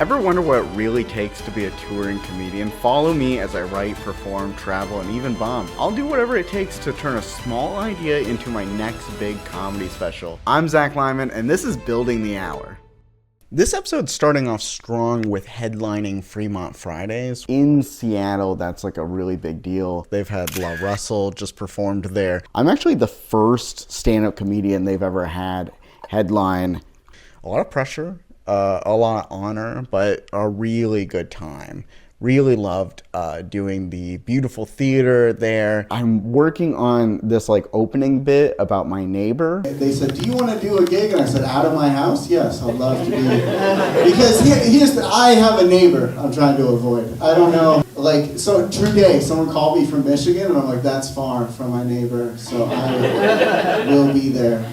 Ever wonder what it really takes to be a touring comedian? Follow me as I write, perform, travel, and even bomb. I'll do whatever it takes to turn a small idea into my next big comedy special. I'm Zach Lyman, and this is Building the Hour. This episode's starting off strong with headlining Fremont Fridays. In Seattle, that's like a really big deal. They've had La Russell just performed there. I'm actually the first stand-up comedian they've ever had headline. A lot of pressure. A lot of honor, but a really good time. Really loved doing the beautiful theater there. I'm working on this like opening bit about my neighbor. They said, do you want to do a gig? And I said, out of my house? Yes, I'd love to be. Because I have a neighbor I'm trying to avoid. I don't know. Like, so today, someone called me from Michigan, and I'm like, that's far from my neighbor, so I will be there.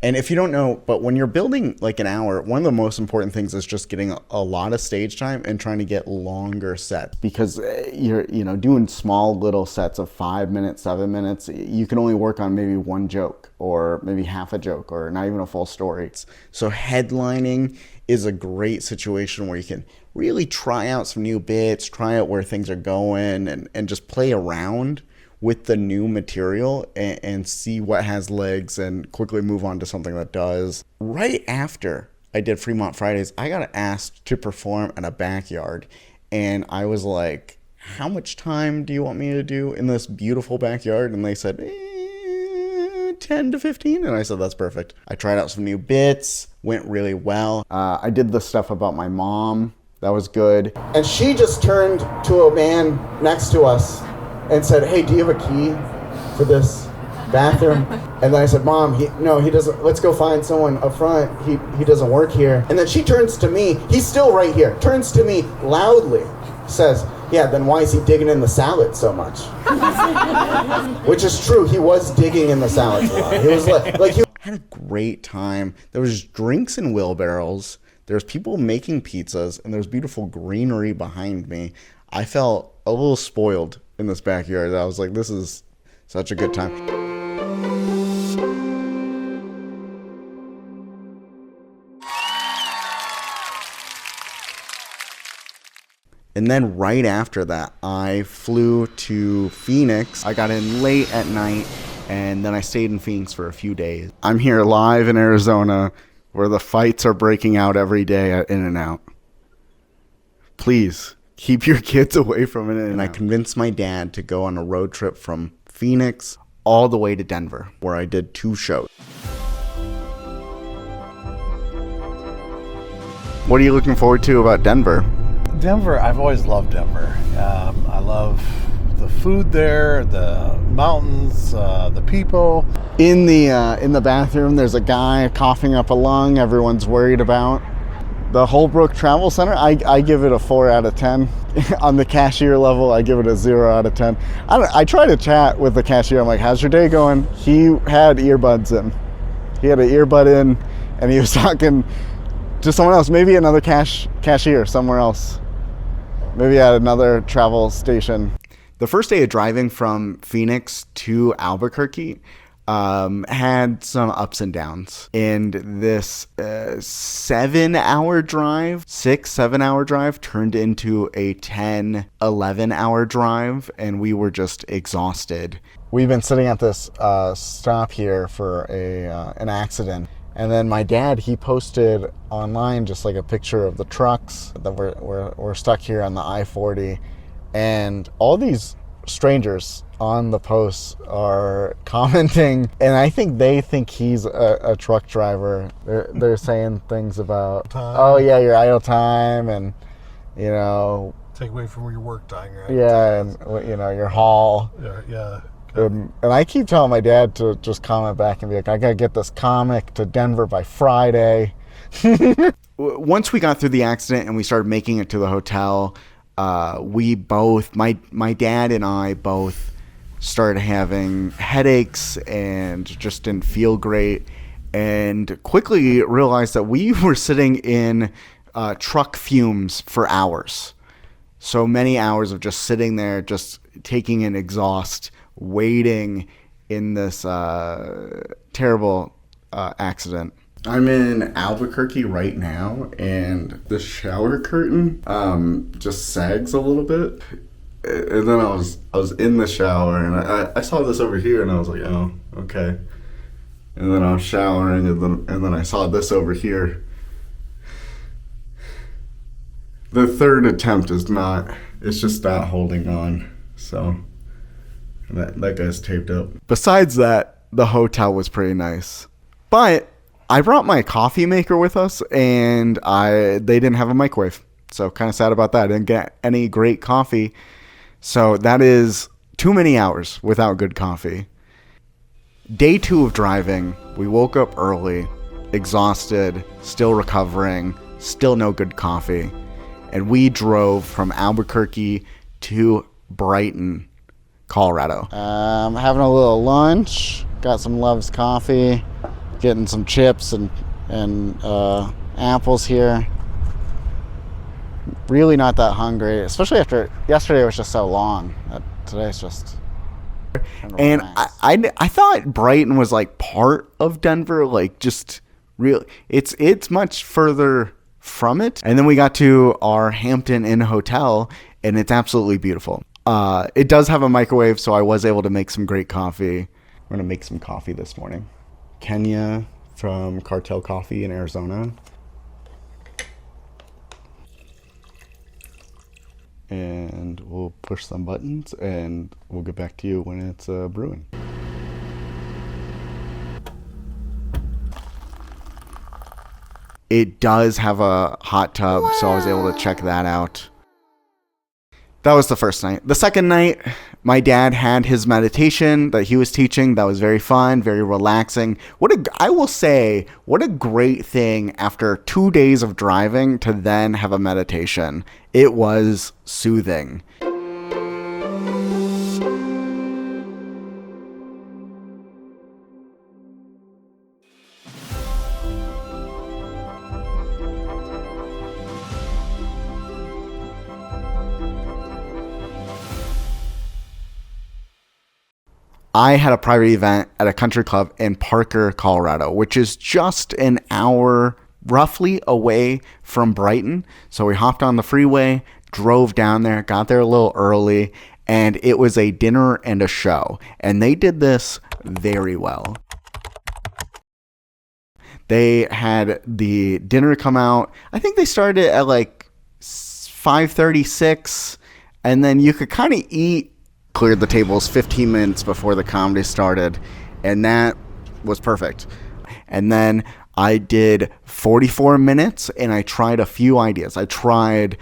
And if you don't know, but when you're building like an hour, one of the most important things is just getting a lot of stage time and trying to get longer sets. Because you're doing small little sets of 5 minutes, 7 minutes, you can only work on maybe one joke or maybe half a joke or not even a full story. So headlining is a great situation where you can really try out some new bits, try out where things are going, and just play around with the new material and see what has legs and quickly move on to something that does. Right after I did Fremont Fridays, I got asked to perform at a backyard, and I was like, how much time do you want me to do in this beautiful backyard? And they said, 10 to 15, and I said, that's perfect. I tried out some new bits, went really well. I did the stuff about my mom. That was good. And she just turned to a man next to us and said, hey, do you have a key for this bathroom? And then I said, Mom, he doesn't. Let's go find someone up front. He doesn't work here. And then she turns to me. He's still right here. Turns to me loudly, says, yeah, then why is he digging in the salad so much? Which is true. He was digging in the salad a lot. He was like he had a great time. There was drinks in wheelbarrows. There's people making pizzas, and there's beautiful greenery behind me. I felt a little spoiled in this backyard. I was like, this is such a good time. And then right after that, I flew to Phoenix. I got in late at night, and then I stayed in Phoenix for a few days. I'm here live in Arizona, where the fights are breaking out every day at In-N-Out. Please, keep your kids away from it. And I convinced my dad to go on a road trip from Phoenix all the way to Denver, where I did 2 shows. What are you looking forward to about Denver? Denver, I've always loved Denver. I love the food there, the mountains, the people. In the bathroom, there's a guy coughing up a lung everyone's worried about. The Holbrook Travel Center, I give it a 4 out of 10. On the cashier level, I give it a 0 out of 10. I try to chat with the cashier. I'm like, how's your day going? He had earbuds in. He had an earbud in, and he was talking to someone else, maybe another cashier somewhere else. Maybe at another travel station. The first day of driving from Phoenix to Albuquerque had some ups and downs. And this 7-hour drive, 6-7 hour drive turned into a 10-11 hour drive, and we were just exhausted. We've been sitting at this stop here for an accident. And then my dad, he posted online just like a picture of the trucks that we're stuck here on the I-40. And all these strangers on the posts are commenting, and I think they think he's a truck driver. They're saying things about, time. Oh yeah, your idle time, and take away from your work time, right? Yeah, and your haul. Yeah. And I keep telling my dad to just comment back and be like, I gotta get this comic to Denver by Friday. Once we got through the accident and we started making it to the hotel, we both, my dad and I both started having headaches and just didn't feel great, and quickly realized that we were sitting in truck fumes for hours. So many hours of just sitting there, just taking an exhaust, waiting in this terrible accident. I'm in Albuquerque right now, and the shower curtain just sags a little bit. And then I was in the shower, and I saw this over here, and I was like, oh, okay. And then I was showering, and then I saw this over here. The third attempt is not, it's just not holding on. So that guy's taped up. Besides that, the hotel was pretty nice. But I brought my coffee maker with us, and they didn't have a microwave. So kind of sad about that. I didn't get any great coffee. So that is too many hours without good coffee. Day 2 of driving, we woke up early, exhausted, still recovering, still no good coffee. And we drove from Albuquerque to Brighton, Colorado. Having a little lunch, got some Love's coffee, getting some chips and apples here. Really not that hungry, especially after yesterday was just so long. Today's just and I thought Brighton was like part of Denver, like just real. It's much further from it. And then we got to our Hampton Inn hotel, and it's absolutely beautiful. It does have a microwave, so I was able to make some great coffee. I'm gonna make some coffee this morning. Kenya from Cartel Coffee in Arizona. And we'll push some buttons, and we'll get back to you when it's brewing. It does have a hot tub, so I was able to check that out. That was the first night. The second night, my dad had his meditation that he was teaching. That was very fun, very relaxing. I will say, what a great thing after 2 days of driving to then have a meditation. It was soothing. I had a private event at a country club in Parker, Colorado, which is just an hour roughly away from Brighton. So we hopped on the freeway, drove down there, got there a little early, and it was a dinner and a show. And they did this very well. They had the dinner come out. I think they started at like 5:36, and then you could kind of eat. Cleared the tables 15 minutes before the comedy started, and that was perfect. And then I did 44 minutes, and I tried a few ideas. I tried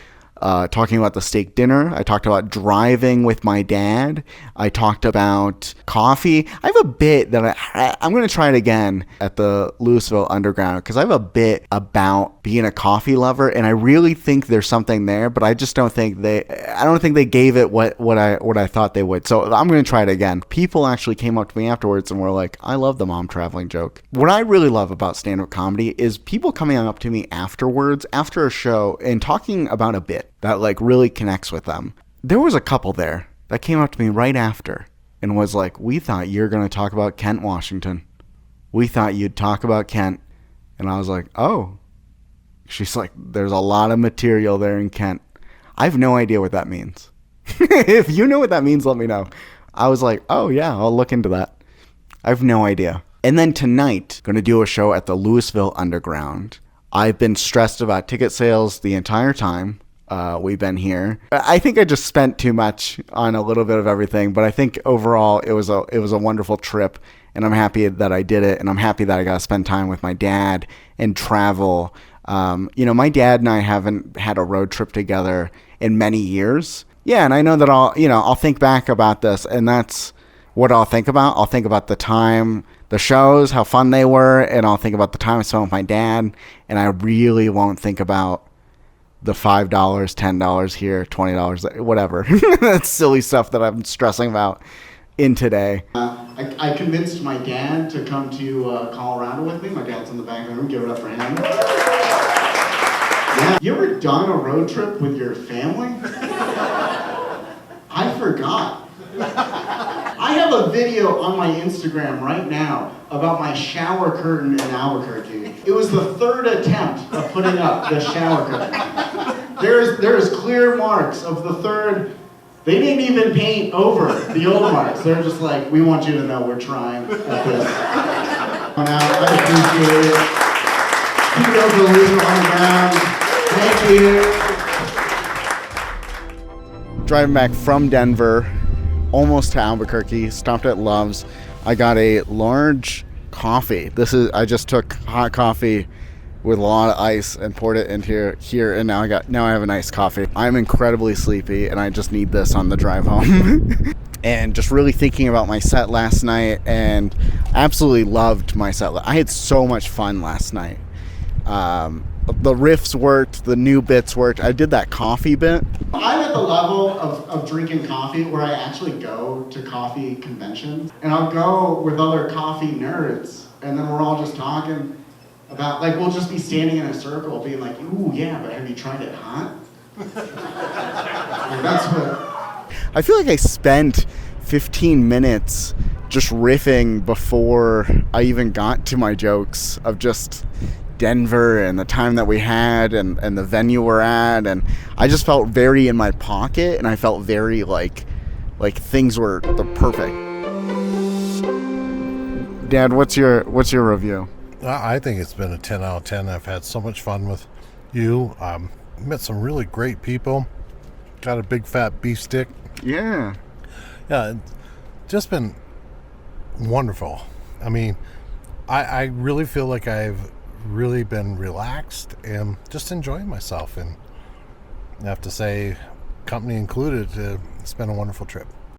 talking about the steak dinner. I talked about driving with my dad. I talked about coffee. I have a bit that I'm going to try it again at the Louisville Underground, because I have a bit about being a coffee lover, and I really think there's something there, but I just don't think they gave it what I thought they would. So I'm going to try it again. People actually came up to me afterwards and were like, I love the mom traveling joke. What I really love about stand-up comedy is people coming up to me afterwards, after a show, and talking about a bit that like really connects with them. There was a couple there that came up to me right after and was like, we thought you were going to talk about Kent, Washington. We thought you'd talk about Kent. And I was like, oh. She's like, there's a lot of material there in Kent. I have no idea what that means. If you know what that means, let me know. I was like, oh yeah, I'll look into that. I have no idea. And then tonight, going to do a show at the Louisville Underground. I've been stressed about ticket sales the entire time. We've been here. I think I just spent too much on a little bit of everything, but I think overall it was a wonderful trip, and I'm happy that I did it, and I'm happy that I got to spend time with my dad and travel. My dad and I haven't had a road trip together in many years. Yeah, and I know that I'll think back about this, and that's what I'll think about. I'll think about the time, the shows, how fun they were, and I'll think about the time I spent with my dad, and I really won't think about the $5, $10 here, $20, whatever. That's silly stuff that I'm stressing about in today. I convinced my dad to come to Colorado with me. My dad's in the back room. Give it up for him. Yeah. You ever done a road trip with your family? I forgot. I I have a video on my Instagram right now about my shower curtain in Albuquerque. It was the third attempt of putting up the shower curtain. There's clear marks of the third. They didn't even paint over the old marks. They're just like, we want you to know we're trying at this. I appreciate it. Keep those releases on the ground. Thank you. Driving back from Denver, almost to Albuquerque, stopped at Love's. I got a large coffee. I just took hot coffee with a lot of ice and poured it in here, and now I have a nice coffee. I'm incredibly sleepy, and I just need this on the drive home. And just really thinking about my set last night, and absolutely loved my set. I had so much fun last night. The riffs worked, the new bits worked. I did that coffee bit. I'm at the level of drinking coffee where I actually go to coffee conventions, and I'll go with other coffee nerds, and then we're all just talking about, like, we'll just be standing in a circle being like, ooh, yeah, but have you tried it hot? And that's what... I feel like I spent 15 minutes just riffing before I even got to my jokes of just Denver and the time that we had and the venue we're at, and I just felt very in my pocket, and I felt very like things were perfect. Dad, what's your review? I think it's been a 10 out of 10. I've had so much fun with you. Met some really great people. Got a big fat beef stick. Yeah, just been wonderful. I mean, I really feel like I've really been relaxed and just enjoying myself, and I have to say, company included, it's been a wonderful trip.